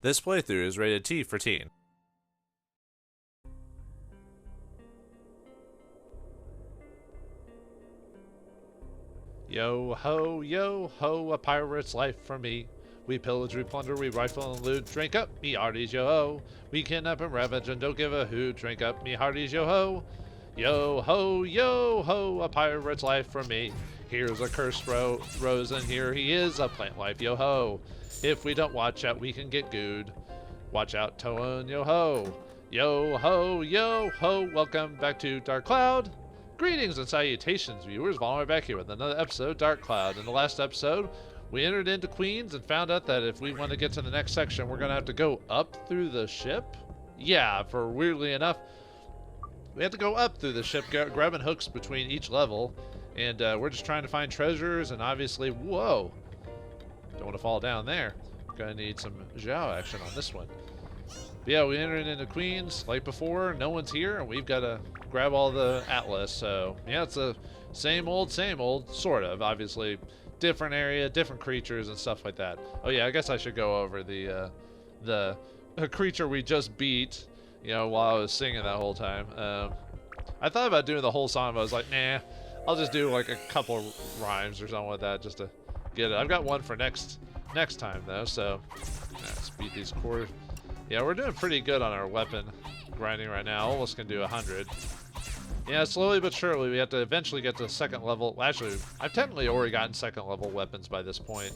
This playthrough is rated T for teen. Yo ho, a pirate's life for me. We pillage, we plunder, we rifle and loot. Drink up, me hearties, yo ho. We kidnap and ravage and don't give a hoot. Drink up, me hearties, yo ho. Yo ho, a pirate's life for me. Here's a cursed rose, and here he is, a plant life, yo ho. If we don't watch out, we can get gooed. Watch out, Toan, yo ho. Yo ho, welcome back to Dark Cloud. Greetings and salutations, viewers. Vauldemare back here with another episode of Dark Cloud. In the last episode, we entered into Queens and found out that if we want to get to the next section, we're going to have to go up through the ship. Yeah, for weirdly enough, we have to go up through the ship, grabbing hooks between each level. And we're just trying to find treasures, and obviously, whoa, don't want to fall down there. Gonna need some Zhao action on this one. But yeah, we entered into Queens like before. No one's here, and we've got to grab all the Atlas. So yeah, it's the same old, sort of. Obviously, different area, different creatures and stuff like that. Oh yeah, I guess I should go over the creature we just beat. You know, while I was singing that whole time. I thought about doing the whole song, but I was like, nah, I'll just do like a couple rhymes or something like that just to get it. I've got one for next time though. So let's beat these core. Yeah, we're doing pretty good on our weapon grinding right now. Almost can do 100. Yeah, slowly but surely we have to eventually get to second level. Well, actually, I've technically already gotten second level weapons by this point,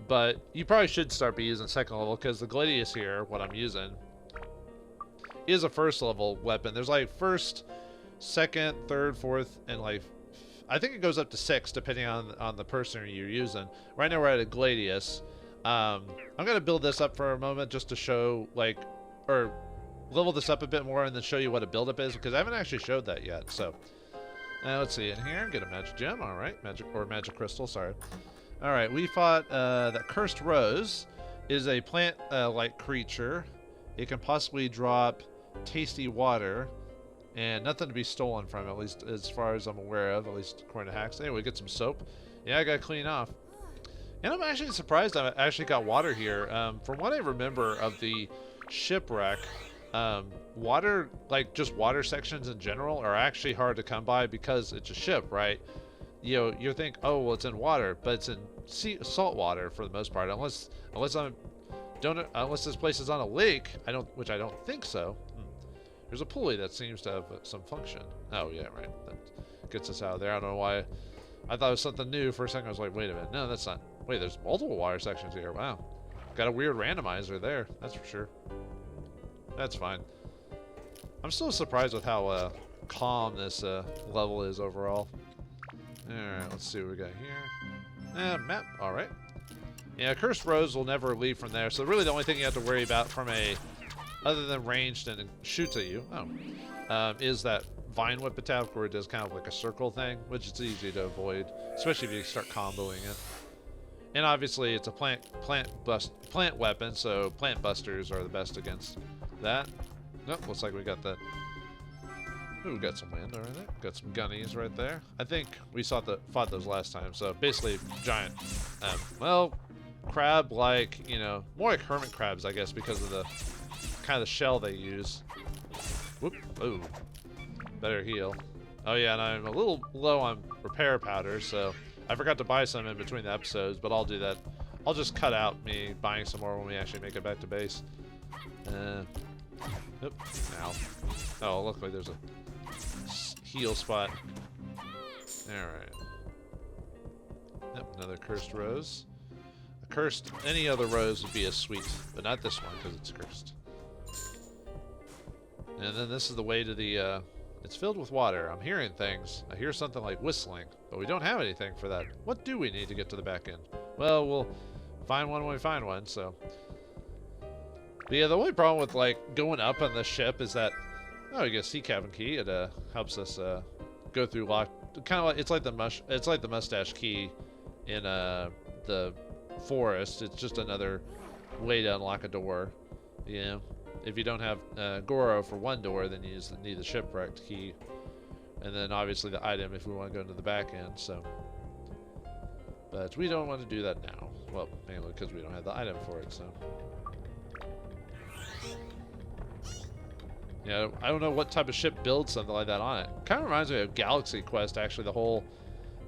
but you probably should start by using second level because the Gladius here, what I'm using, is a first level weapon. There's like first, second, third, fourth, and like I think it goes up to 6 depending on the person you're using. Right now we're at a Gladius. I'm gonna build this up for a moment just to show like, or level this up a bit more and then show you what a build-up is because I haven't actually showed that yet. So let's see in here. Get a magic gem. All right, magic crystal. Sorry. All right, we fought that cursed rose. Is a plant like creature. It can possibly drop tasty water and nothing to be stolen from, at least as far as I'm aware of, at least according to hacks. Anyway, get some soap. Yeah, I gotta clean off. And I'm actually surprised I actually got water here. From what I remember of the shipwreck, water, like just water sections in general, are actually hard to come by because it's a ship, right? You know, you think, oh, well, it's in water, but it's in salt water for the most part, unless this place is on a lake. Which I don't think so. There's a pulley that seems to have some function. Oh yeah, right. That gets us out of there. I don't know why. I thought it was something new for a second. I was like, wait a minute. No, that's not. Wait, there's multiple water sections here. Wow. Got a weird randomizer there. That's for sure. That's fine. I'm still surprised with how calm this level is overall. Alright, let's see what we got here. Map. Alright. Yeah, Cursed Rose will never leave from there. So really the only thing you have to worry about from other than ranged and shoots at you, is that Vine Whip attack where it does kind of like a circle thing, which is easy to avoid, especially if you start comboing it. And obviously it's a plant weapon, so plant busters are the best against that. Nope, looks like we got that. Ooh, we got some wind over there. Got some gunnies right there. I think we fought those last time. So basically giant, well, crab-like, you know, more like hermit crabs, I guess, because of the kind of the shell they use. Whoop. Ooh. Better heal. Oh yeah, and I'm a little low on repair powder, so I forgot to buy some in between the episodes, but I'll do that. I'll just cut out me buying some more when we actually make it back to base. Oop. Ow. Oh, look like there's a heal spot. Alright. Yep, another cursed rose. Any other rose would be as sweet, but not this one because it's cursed. And then this is the way to the, it's filled with water. I'm hearing things. I hear something like whistling, but we don't have anything for that. What do we need to get to the back end? Well, we'll find one when we find one, so. But yeah, the only problem with, like, going up on the ship is that, oh, you get a sea cabin key. It, helps us, go through kind of like, it's like the mustache key in, the forest. It's just another way to unlock a door, you know. If you don't have Goro for one door, then you need the shipwrecked key. And then obviously the item if we want to go into the back end, so. But we don't want to do that now. Well, mainly because we don't have the item for it, so. Yeah, I don't know what type of ship builds something like that on it. Kind of reminds me of Galaxy Quest, actually. The whole,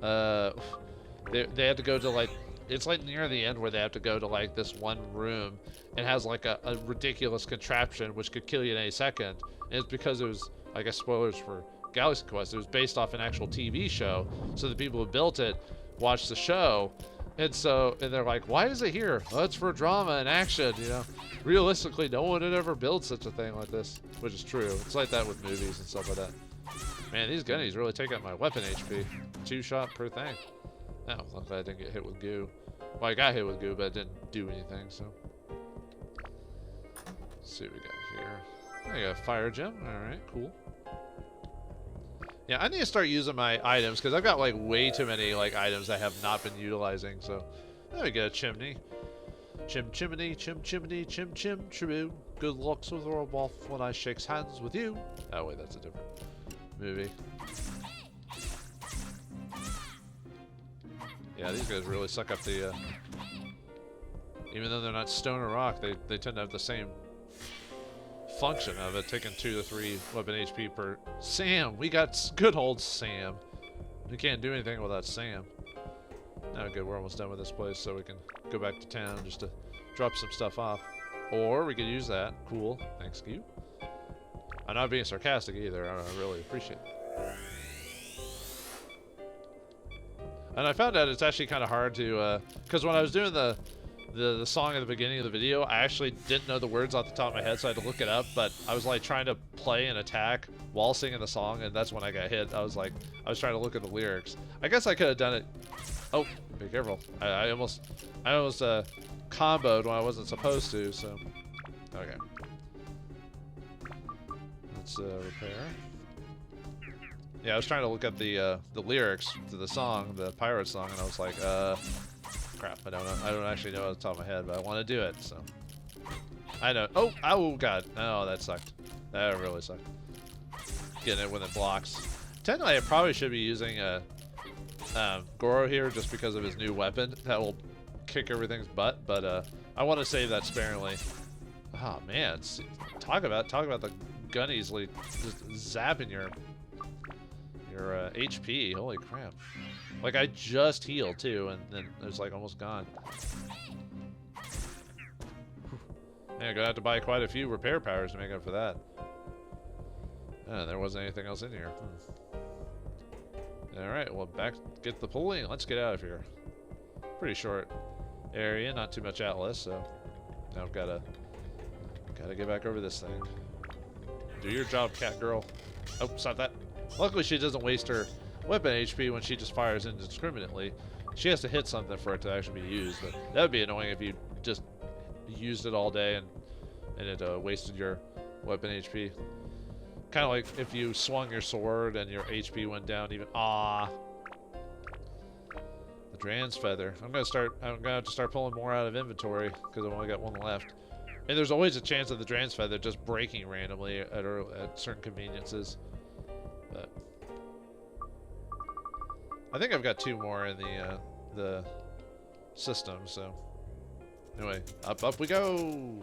they had to go to like, it's like near the end where they have to go to like this one room and has like a ridiculous contraption which could kill you in any second. And it's because it was, I guess spoilers for Galaxy Quest, it was based off an actual TV show. So the people who built it watched the show. And they're like, why is it here? Well, it's for drama and action, you know. Realistically, no one had ever built such a thing like this, which is true. It's like that with movies and stuff like that. Man, these gunnies really take up my weapon HP. 2 shot per thing. Oh, luckily I didn't get hit with goo. Well, I got hit with goo, but it didn't do anything, so. Let's see what we got here. I got a fire gem. Alright, cool. Yeah, I need to start using my items, because I've got, like, way too many, like, items I have not been utilizing, so. There we go, chimney. Chimney, chimney, chim, tribute. Good looks with rub off when I shakes hands with you. Oh, wait, that's a different movie. Yeah, these guys really suck up the, even though they're not stone or rock, they tend to have the same function of it, taking 2 to 3 weapon HP per. Sam! We got good old Sam. We can't do anything without Sam. Oh, good, we're almost done with this place, so we can go back to town just to drop some stuff off. Or we could use that. Cool. Thanks, you. I'm not being sarcastic either. I really appreciate it. And I found out it's actually kind of hard to, because when I was doing the song at the beginning of the video, I actually didn't know the words off the top of my head, so I had to look it up, but I was like trying to play and attack while singing the song, and that's when I got hit. I was trying to look at the lyrics. I guess I could have done it. Oh, be careful. I almost comboed when I wasn't supposed to, so. Okay. Let's repair. Yeah, I was trying to look up the lyrics to the song, the pirate song, and I was like, crap, I don't actually know off the top of my head, but I want to do it, so. I know. Oh god. Oh, that sucked. That really sucked. Getting it when it blocks. Technically, I probably should be using Goro here just because of his new weapon. That will kick everything's butt, but I want to save that sparingly. Oh man, talk about the gunnies like just zapping your HP. Holy crap. Like, I just healed, too, and then it was, like, almost gone. Man, I'm gonna have to buy quite a few repair powers to make up for that. There wasn't anything else in here. Alright, well, get the pulley, and let's get out of here. Pretty short area, not too much Atlas, so now I've gotta get back over this thing. Do your job, cat girl. Oh, stop that. Luckily, she doesn't waste her weapon HP when she just fires indiscriminately. She has to hit something for it to actually be used, but that would be annoying if you just used it all day and it wasted your weapon HP. Kind of like if you swung your sword and your HP went down even. Ah, the Dran's feather. I'm gonna have to start pulling more out of inventory because I've only got one left. And there's always a chance of the Dran's feather just breaking randomly at certain conveniences. But I think I've got 2 more in the system, so anyway, up we go.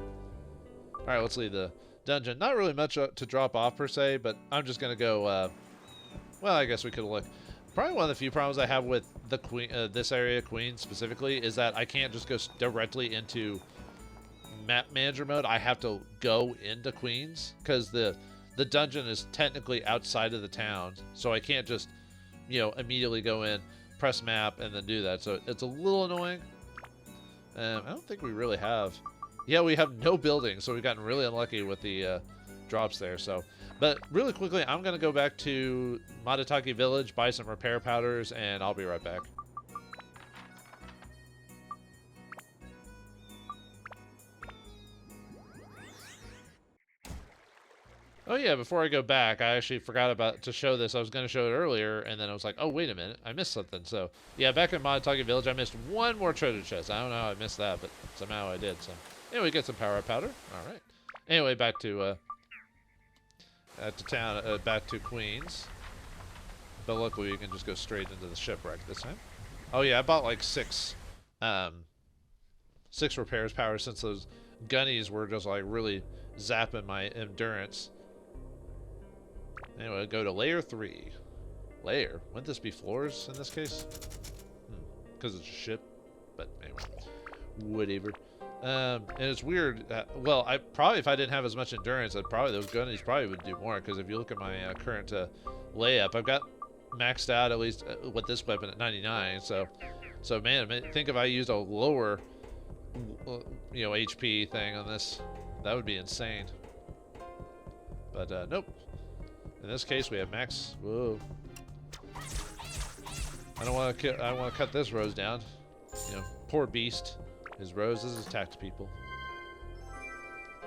All right, let's leave the dungeon. Not really much to drop off per se, but I'm just gonna go. Well, I guess we could look. Probably one of the few problems I have with the Queen, this area, Queen specifically, is that I can't just go directly into map manager mode. I have to go into Queens because the dungeon is technically outside of the town, so I can't just, you know, immediately go in, press map, and then do that. So it's a little annoying. I don't think we really have. Yeah, we have no buildings, so we've gotten really unlucky with the drops there. So, but really quickly, I'm gonna go back to Madatake Village, buy some repair powders, and I'll be right back. Oh yeah, before I go back, I actually forgot to show this. I was going to show it earlier, and then I was like, oh, wait a minute, I missed something. So, yeah, back in Madatake Village, I missed one more treasure chest. I don't know how I missed that, but somehow I did. So, anyway, get some power-up powder. All right. Anyway, back to town, back to Queens. But luckily, you can just go straight into the shipwreck this time. Oh yeah, I bought like 6 repairs power since those gunnies were just like really zapping my endurance. Anyway, go to layer 3. Layer? Wouldn't this be floors in this case? Because it's a ship. But anyway, whatever. And it's weird. Well, I probably, if I didn't have as much endurance, I'd probably, those gunnies probably would do more. Because if you look at my current layup, I've got maxed out at least with this weapon at 99. So man, think if I used a lower, you know, HP thing on this, that would be insane. But nope. In this case, we have max. Whoa. I don't want to. I want to cut this rose down. You know, poor beast. His roses attacked people.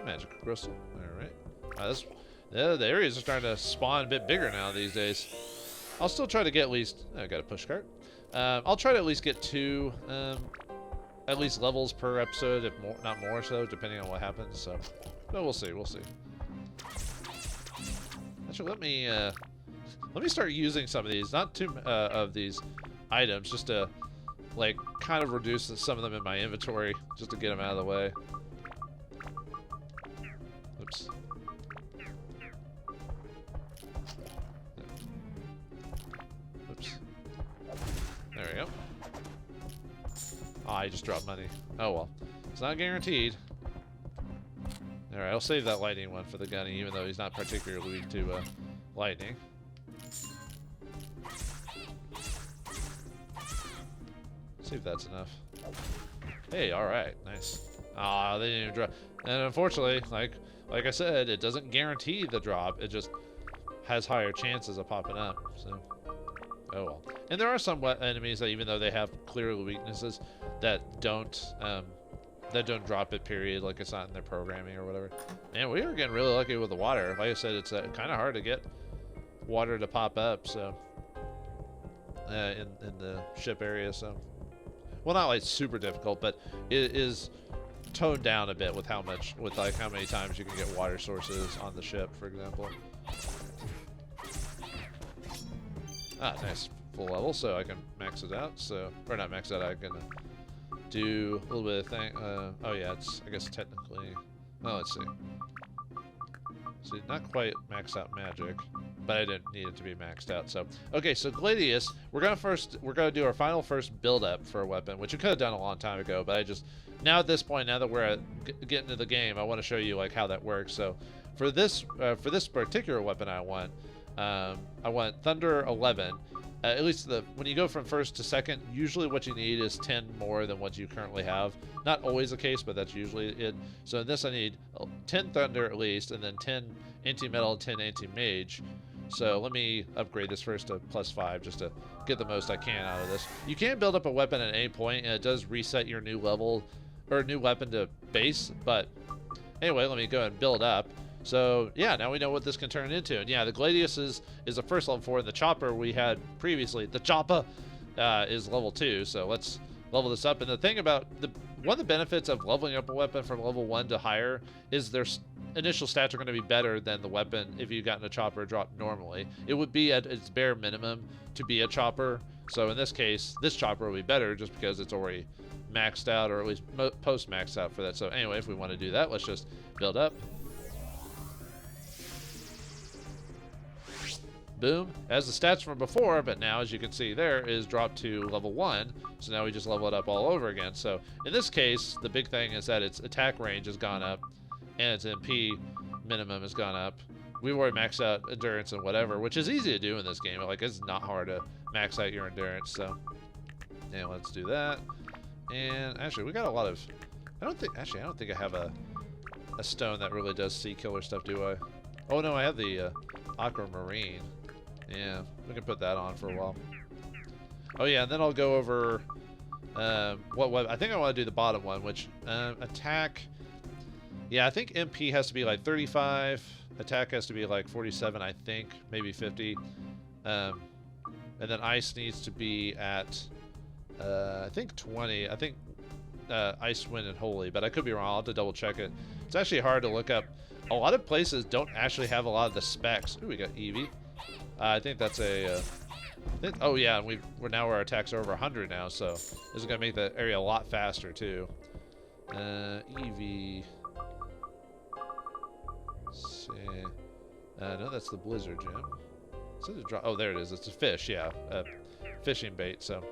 Magic crystal. All right. The areas are starting to spawn a bit bigger now these days. I'll still try to get at least. I got a push cart. I'll try to at least get 2, at least levels per episode, if more, not more so, depending on what happens. So, but we'll see. We'll see. Actually, let me start using some of these. Not too of these items, just to like kind of reduce some of them in my inventory, just to get them out of the way. Oops. Oops. There we go. Oh, I just dropped money. Oh well. It's not guaranteed. Alright, I'll save that lightning one for the gunny, even though he's not particularly weak to lightning. See if that's enough. Hey, alright, nice. Ah, they didn't even drop. And unfortunately, like I said, it doesn't guarantee the drop. It just has higher chances of popping up. So, oh well. And there are some enemies that, even though they have clear weaknesses, that don't drop it. Period. Like it's not in their programming or whatever. Man, we were getting really lucky with the water. Like I said, it's kind of hard to get water to pop up. So, in the ship area. So. Well, not like super difficult, but it is toned down a bit with how many times you can get water sources on the ship, for example. Ah, nice. Full level, so I can max it out. So, or not max it out, I can do a little bit of thing. Oh yeah, it's, I guess technically, well, let's see. See, not quite max out magic, but I didn't need it to be maxed out. So, okay, so Gladius, we're gonna do our final first build up for a weapon, which we could have done a long time ago, but I just, now at this point, now that we're getting into the game, I want to show you like how that works. So, for this particular weapon, I want Thunder 11. At least when you go from first to second, usually what you need is 10 more than what you currently have. Not always the case, but that's usually it. So in this, I need 10 Thunder at least, and then 10 Anti-Metal and 10 Anti-Mage. So let me upgrade this first to +5 just to get the most I can out of this. You can build up a weapon at any point, and it does reset your new level, or new weapon to base. But anyway, let me go ahead and build up. So yeah, now we know what this can turn into. And yeah, the Gladius is the first level 4, and the Chopper we had previously, the Chopper, is level 2. So let's level this up. And the thing about one of the benefits of leveling up a weapon from level 1 to higher is their initial stats are going to be better than the weapon if you gotten a Chopper drop normally. It would be at its bare minimum to be a Chopper. So in this case, this Chopper will be better just because it's already maxed out, or at least post maxed out for that. So anyway, if we want to do that, let's just build up. Boom, as the stats from before, but now as you can see there is dropped to level 1, so now we just level it up all over again. So in this case, the big thing is that its attack range has gone up and its MP minimum has gone up. We've already maxed out endurance and whatever, which is easy to do in this game. Like, it's not hard to max out your endurance. So and let's do that. And actually, we got a lot of, I don't think I have a stone that really does sea killer stuff, do I? Oh no, I have the aquamarine. Yeah, we can put that on for a while. Oh yeah, and then I'll go over what I think I want to do the bottom one, which attack. Yeah, I think MP has to be like 35. Attack has to be like 47, I think, maybe 50. And then ice needs to be at I think 20. I think ice, wind, and holy, but I could be wrong. I'll have to double check it. It's actually hard to look up. A lot of places don't actually have a lot of the specs. Ooh, we got Eevee. I think that's a. Oh yeah, and we're now our attacks are over 100 now, so this is gonna make the area a lot faster too. Eevee. Let's see. No, that's the blizzard gem. Is it a drop? Oh, there it is. It's a fish, yeah. Fishing bait, so.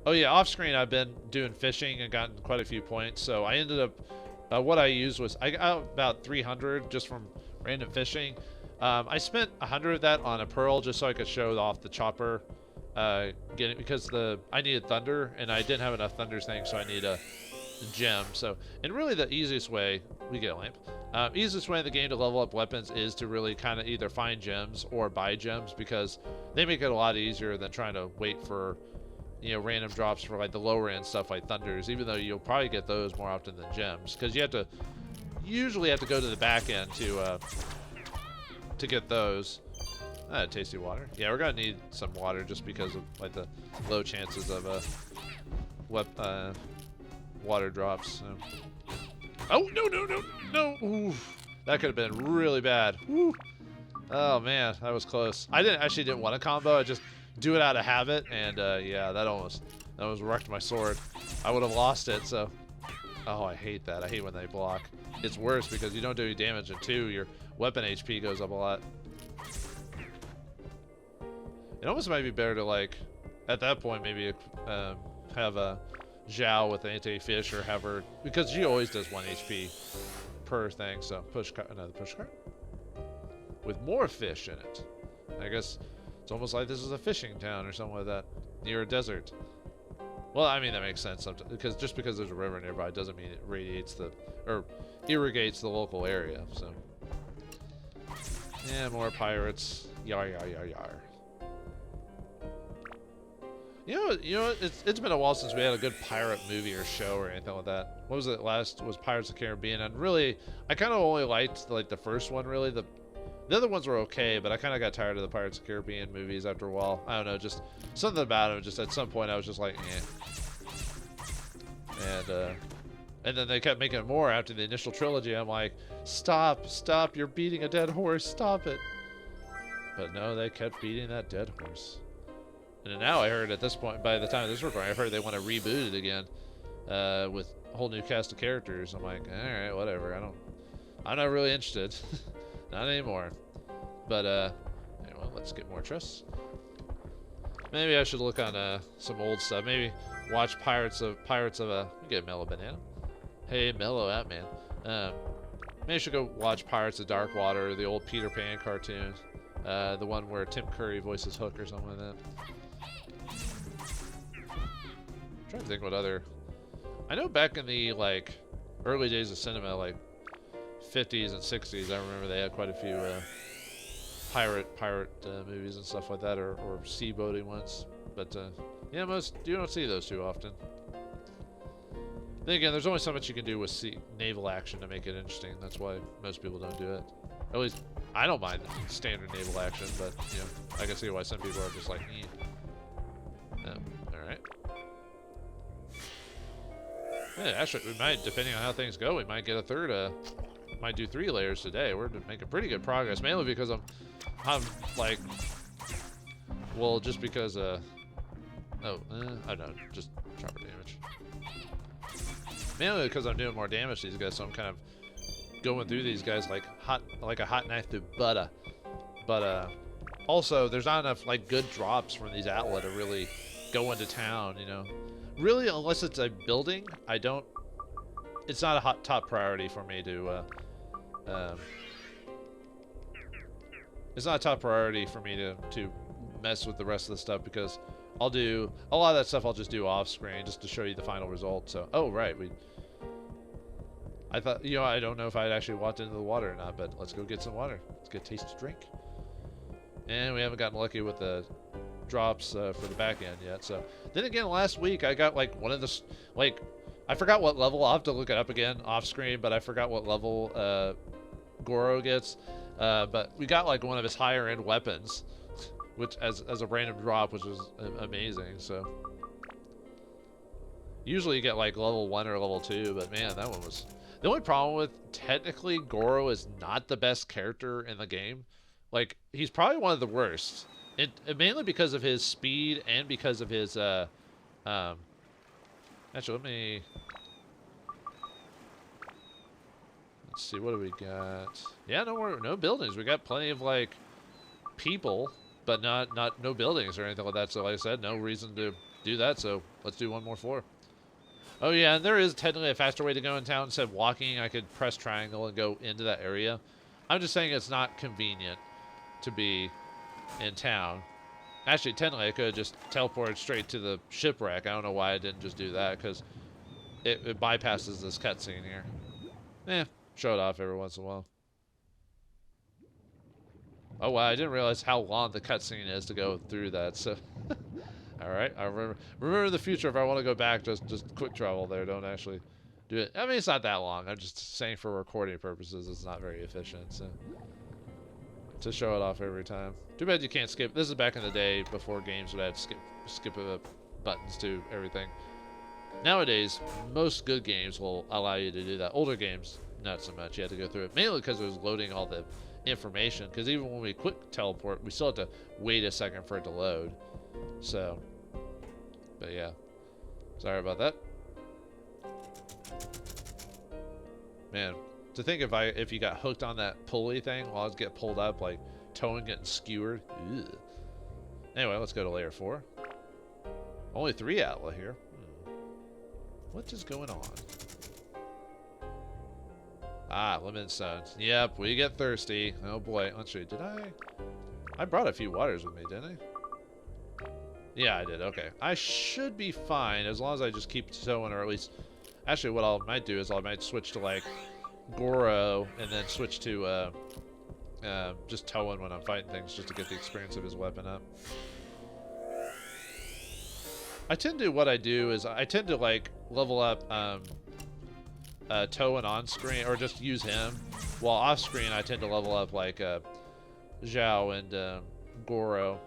Oh, yeah, off screen I've been doing fishing and gotten quite a few points. So I ended up, what I used was, I got about 300 just from random fishing. I spent 100 of that on a pearl just so I could show off the chopper. Because I needed thunder and I didn't have enough thunder things, so I need a gem. So, and really the easiest way, we get a lamp. Easiest way in the game to level up weapons is to really kind of either find gems or buy gems, because they make it a lot easier than trying to wait for, you know, random drops for like the lower end stuff like thunders, even though you'll probably get those more often than gems, because you usually have to go to the back end to get those. Tasty water. Yeah, we're gonna need some water just because of like the low chances of water drops. So. Oh, no. Oof. That could have been really bad. Woo. Oh man, that was close. I didn't want a combo. I just do it out of habit, and yeah, that almost wrecked my sword. I would have lost it. So, oh, I hate that. I hate when they block. It's worse because you don't do any damage, and two, your weapon HP goes up a lot. It almost might be better to, like, at that point, maybe have a Zhao with anti-fish, or have her, because she always does 1 HP per thing. So another push cart with more fish in it. I guess it's almost like this is a fishing town or something like that, near a desert. Well, I mean, that makes sense sometimes, because just because there's a river nearby doesn't mean it radiates or irrigates the local area. So yeah, more pirates. Yar yar yar yar. You know, it's been a while since we had a good pirate movie or show or anything like that. What was it last? Was Pirates of the Caribbean, and really, I kind of only liked like the first one. Really, the other ones were okay, but I kind of got tired of the Pirates of the Caribbean movies after a while. I don't know, just something about them. Just at some point, I was just like, eh. And then they kept making more after the initial trilogy. I'm like, stop, you're beating a dead horse, stop it. But no, they kept beating that dead horse. And now I heard at this point, by the time of this recording, I've heard they want to reboot it again with a whole new cast of characters. I'm like, all right, whatever. I'm not really interested, not anymore. But anyway, let's get more trusts. Maybe I should look on some old stuff. Maybe watch Pirates of we get Mellow Banana. Hey, Mellow Atman. Maybe I should go watch Pirates of Dark Water, the old Peter Pan cartoon, the one where Tim Curry voices Hook or something like that. I'm trying to think what other. I know back in the like early days of cinema, like 50s and 60s, I remember they had quite a few pirate movies and stuff like that, or sea boating ones. But yeah, you don't see those too often. Then again, there's only so much you can do with naval action to make it interesting. That's why most people don't do it. At least I don't mind standard naval action, but you know, I can see why some people are just like, all right. Yeah, actually, we might, depending on how things go, we might get a third. Might do 3 layers today. We're making pretty good progress, mainly because I'm like, well, just because I don't know, just chopper damage. Mainly because I'm doing more damage to these guys, so I'm kind of going through these guys like a hot knife through butter. But also, there's not enough like good drops from these Atla to really go into town, you know. Really, unless it's a building, it's not a top priority for me to, it's not a top priority for me to mess with the rest of the stuff, because I'll do, a lot of that stuff I'll just do off screen just to show you the final result. So, oh, right, I thought, you know, I don't know if I'd actually walked into the water or not, but let's go get some water. Let's get a tasty drink. And we haven't gotten lucky with the drops for the back end yet. So then again, last week I got like one of the, like, I forgot what level. I'll have to look it up again off screen, but I forgot what level Goro gets. But we got like one of his higher end weapons, which as a random drop, which was amazing. So usually you get like level 1 or level 2, but man, that one was. The only problem with, technically, Goro is not the best character in the game. Like, he's probably one of the worst. Mainly because of his speed and because of his, actually, let's Let's see, what do we got? Yeah, no buildings. We got plenty of like people, but no buildings or anything like that. So like I said, no reason to do that. So let's do one more floor. Oh yeah, and there is technically a faster way to go in town. Instead of walking, I could press triangle and go into that area. I'm just saying it's not convenient to be in town. Actually, technically, I could have just teleported straight to the shipwreck. I don't know why I didn't just do that, because it bypasses this cutscene here. Show it off every once in a while. Oh wow, I didn't realize how long the cutscene is to go through that, so... Alright, I remember in the future if I want to go back, just quick travel there, don't actually do it. I mean, it's not that long. I'm just saying for recording purposes, it's not very efficient, so... To show it off every time. Too bad you can't skip. This is back in the day before games would have to skip buttons to everything. Nowadays, most good games will allow you to do that. Older games, not so much. You have to go through it. Mainly because it was loading all the information. Because even when we quick teleport, we still have to wait a second for it to load. So, but yeah. Sorry about that. Man. To think if you got hooked on that pulley thing while I was getting pulled up, like Toan getting skewered. Ugh. Anyway, let's go to layer 4. Only 3 Atla here. What is going on? Ah, limited suns. Yep, we get thirsty. Oh boy. Let's see. Did I brought a few waters with me, didn't I? Yeah, I did. Okay. I should be fine as long as I just keep Toan, or at least... Actually, what I might do is I might switch to, like... Goro, and then switch to just Toan when I'm fighting things, just to get the experience of his weapon up. I tend to, what I do is I tend to like level up Toan on screen, or just use him, while off screen I tend to level up like Zhao and Goro.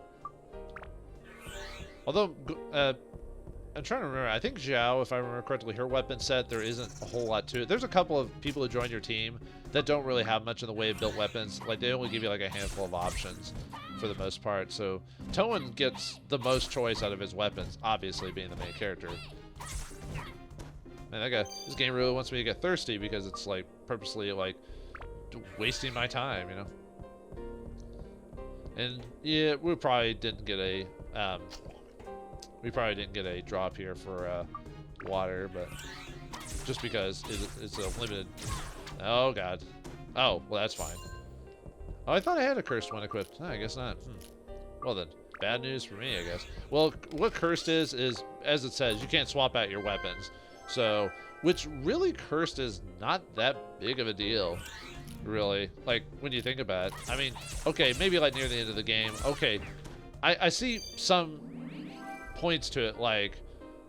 Although I'm trying to remember. I think Zhao, if I remember correctly, her weapon set, there isn't a whole lot to it. There's a couple of people who join your team that don't really have much in the way of built weapons. Like, they only give you, like, a handful of options for the most part. So, Toan gets the most choice out of his weapons, obviously being the main character. Man, this game really wants me to get thirsty because it's, like, purposely, like, wasting my time, you know? And, yeah, we probably didn't get a drop here for water, but just because it's a limited... Oh, God. Oh, well, that's fine. Oh, I thought I had a cursed one equipped. No, I guess not. Well, then, bad news for me, I guess. Well, what cursed is, as it says, you can't swap out your weapons. So, which really cursed is not that big of a deal, really. Like, when you think about it. I mean, okay, maybe like near the end of the game. Okay, I see some... points to it, like,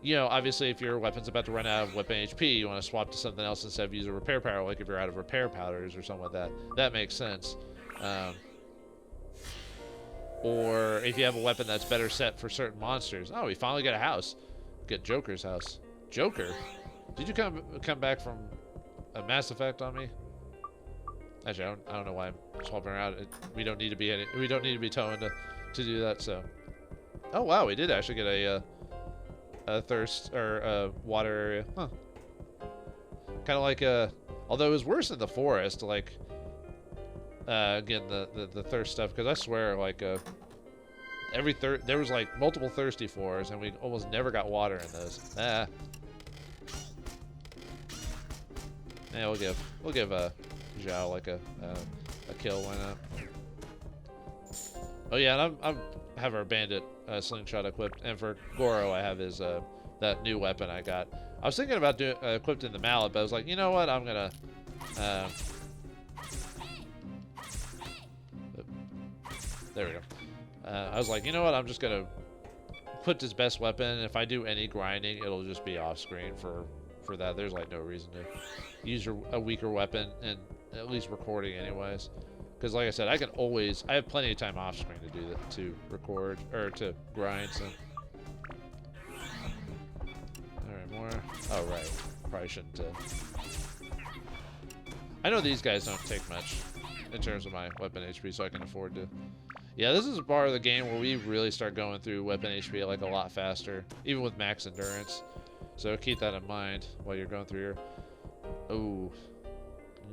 you know, obviously if your weapon's about to run out of weapon HP, you want to swap to something else instead of use a repair powder, like if you're out of repair powders or something like that. That makes sense. Or if you have a weapon that's better set for certain monsters. Oh, we finally got a house. Get Joker's house. Joker? Did you come back from a Mass Effect on me? Actually, I don't know why I'm swapping around. We don't need to be Toan to do that, so... Oh wow, we did actually get a thirst or a water area. Huh. Kind of like although it was worse in the forest, like again the thirst stuff, because I swear like there was like multiple thirsty floors and we almost never got water in those. Yeah, we'll give Zhao like a kill. Why not? Oh yeah, and I have our bandit slingshot equipped, and for Goro I have his that new weapon I got. I was thinking about doing equipping the mallet, but I was like, you know what, I'm gonna there we go. I was like, you know what, I'm just gonna put his best weapon, and if I do any grinding, it'll just be off screen for that. There's like no reason to use a weaker weapon, and at least recording anyways. Because like I said, I have plenty of time off screen to do that, to record, or to grind, so. Alright, more. Oh, right. Probably shouldn't, I know these guys don't take much in terms of my weapon HP, so I can afford to. Yeah, this is a part of the game where we really start going through weapon HP like a lot faster, even with max endurance. So keep that in mind while you're going through your... Oh.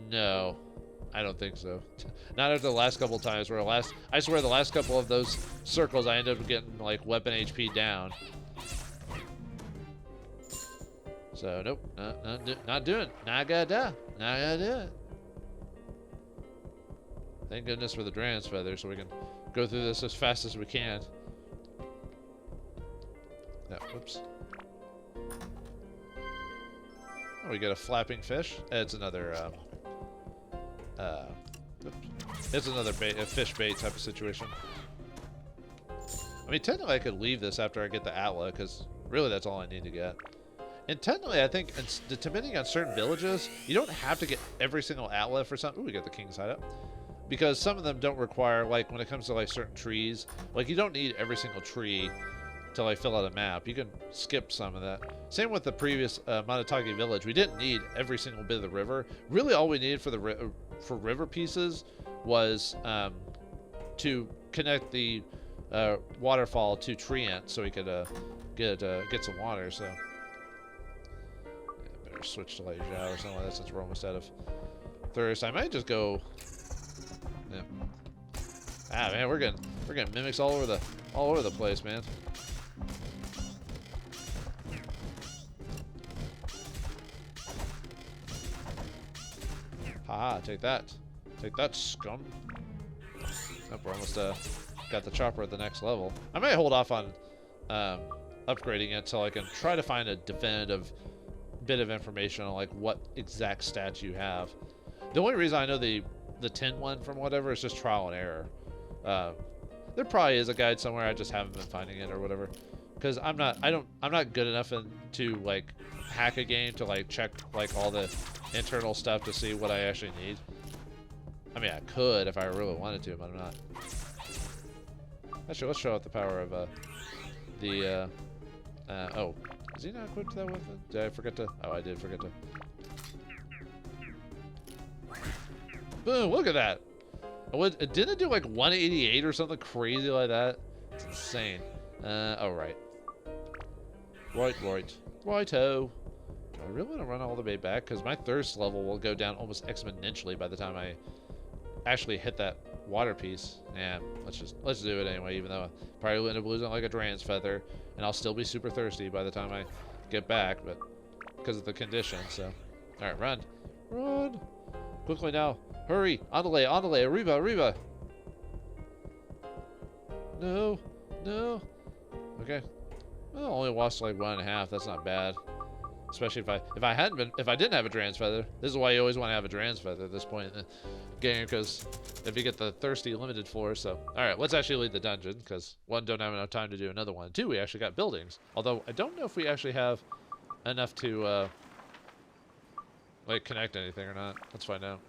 No, I don't think so. Not after the last couple times where I swear the last couple of those circles I ended up getting like weapon HP down. So nope, not doing it. Not gonna do it. Thank goodness for the Dragon's Feather so we can go through this as fast as we can. No, whoops. Oh, we got a flapping fish. It's another, it's another bait, a fish bait type of situation. I mean, technically I could leave this after I get the Atla, because really that's all I need to get. And technically, I think, depending on certain villages, you don't have to get every single Atla for something. Ooh, we got the King's Hideout. Because some of them don't require, like, when it comes to, like, certain trees, like, you don't need every single tree to, like, fill out a map. You can skip some of that. Same with the previous Monotagi village. We didn't need every single bit of the river. Really, all we needed for the for river pieces was to connect the waterfall to Treant so we could get some water, so... Yeah, better switch to, like, Zhao or something like that since we're almost out of thirst. I might just go... Yeah. Ah, man, we're getting mimics all over the place, man. Haha, take that, scum. Nope, we're almost got the chopper at the next level. I might hold off on upgrading it until I can try to find a definitive bit of information on like what exact stats you have. The only reason I know the 10 one from whatever is just trial and error. There probably is a guide somewhere, I just haven't been finding it or whatever. Because I'm not good enough to like hack a game to like check like all the internal stuff to see what I actually need. I mean, I could if I really wanted to, but I'm not. Actually, let's show out the power of oh, is he not equipped to that weapon? Did I forget to? Oh, I did forget to. Boom! Look at that. Didn't it do like 188 or something crazy like that? It's insane. Oh right. Righto. Do I really want to run all the way back? Because my thirst level will go down almost exponentially by the time I actually hit that water piece. Yeah, let's do it anyway, even though I probably will end up losing like a Dragon's Feather, and I'll still be super thirsty by the time I get back, but because of the condition, so. Alright, run. Run! Quickly now. Hurry! Andale, arriba! No. Okay. Well, only lost like 1.5. That's not bad. Especially if I didn't have a Dragon's Feather. This is why you always want to have a Dragon's Feather at this point in the game, because if you get the thirsty limited floor. So, all right, let's actually leave the dungeon, because one, don't have enough time to do another one. Two, we actually got buildings. Although I don't know if we actually have enough to like connect anything or not. Let's find out.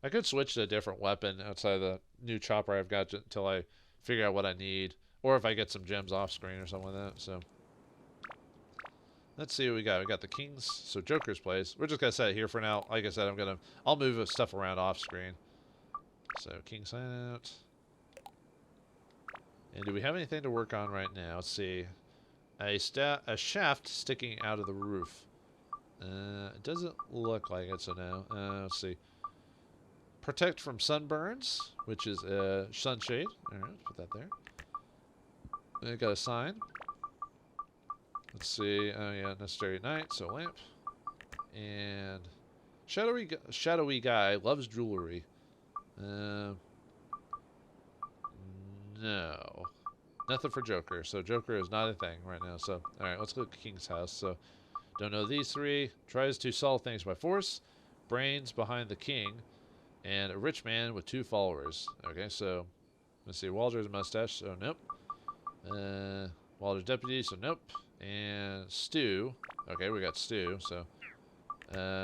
I could switch to a different weapon outside of the new chopper I've got until I figure out what I need. Or if I get some gems off screen or something like that, so. Let's see what we got. We got the King's, so Joker's place. We're just gonna set it here for now. Like I said, I'll move stuff around off screen. So, King's out. And do we have anything to work on right now? Let's see. A shaft sticking out of the roof. It doesn't look like it, so no. Let's see. Protect from sunburns, which is sunshade. Alright, let's put that there. I got a sign. Let's see. Oh yeah, necessary at night, so lamp. And shadowy guy loves jewelry. No. Nothing for Joker. So Joker is not a thing right now. So alright, let's look at King's house. So don't know these three. Tries to solve things by force. Brains behind the king. And a rich man with 2 followers. Okay, so let's see. Walter's mustache, so nope. Walter's deputy, so nope. And Stu. Okay, we got Stu, so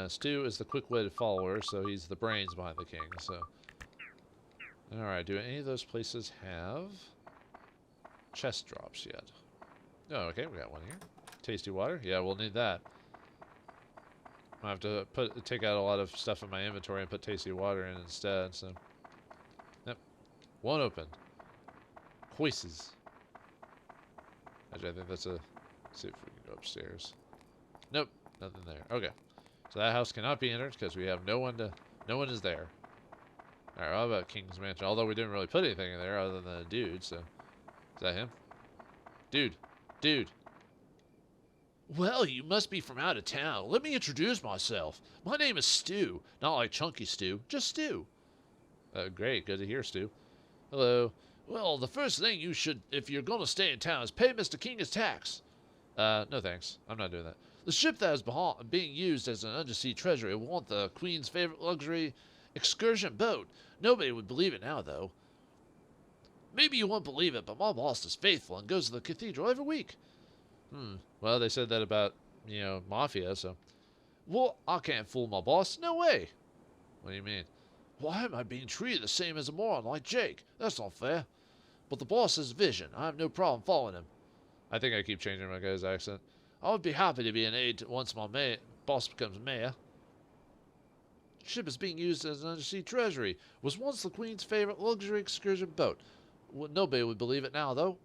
Stu is the quick-witted follower, so he's the brains behind the king, so. Alright, do any of those places have chest drops yet? Oh, okay, we got one here. Tasty water? Yeah, we'll need that. I have to take out a lot of stuff in my inventory and put tasty water in instead, so. Yep. One open. Hoises. Actually, I think that's a... Let's see if we can go upstairs. Nope. Nothing there. Okay. So that house cannot be entered because we have no one is there. Alright, how about King's Mansion? Although we didn't really put anything in there other than a dude, so. Is that him? Dude. Dude. Well, you must be from out of town. Let me introduce myself. My name is Stu. Not like Chunky Stew, just Stu. Great. Good to hear, Stu. Hello. Well, the first thing you should, if you're going to stay in town, is pay Mr. King his tax. No thanks. I'm not doing that. The ship that is being used as an undersea treasure will want the Queen's favorite luxury excursion boat. Nobody would believe it now, though. Maybe you won't believe it, but my boss is faithful and goes to the cathedral every week. Well, they said that about, Mafia, so. Well, I can't fool my boss. No way. What do you mean? Why am I being treated the same as a moron like Jake? That's not fair. But the boss has vision. I have no problem following him. I think I keep changing my guy's accent. I would be happy to be an aide once my boss becomes mayor. Ship is being used as an undersea treasury. Was once the Queen's favorite luxury excursion boat. Well, nobody would believe it now, though.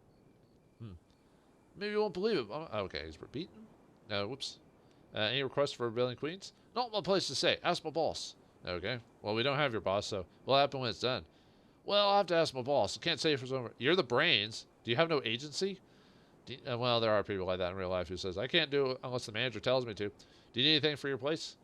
Maybe you won't believe it. Okay, he's repeating. Whoops. Any requests for Rebellion Queens? Not my place to say. Ask my boss. Okay. Well, we don't have your boss, so what'll happen when it's done? Well, I'll have to ask my boss. I can't say for some. You're the brains. Do you have no agency? Well, there are people like that in real life who says, I can't do it unless the manager tells me to. Do you need anything for your place?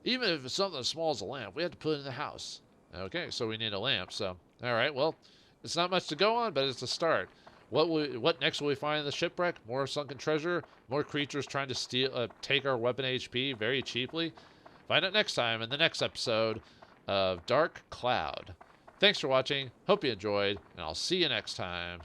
Even if it's something as small as a lamp, we have to put it in the house. Okay, so we need a lamp, so. Alright, well, it's not much to go on, but it's a start. What next will we find in the shipwreck? More sunken treasure? More creatures trying to take our weapon HP very cheaply? Find out next time in the next episode of Dark Cloud. Thanks for watching. Hope you enjoyed, and I'll see you next time.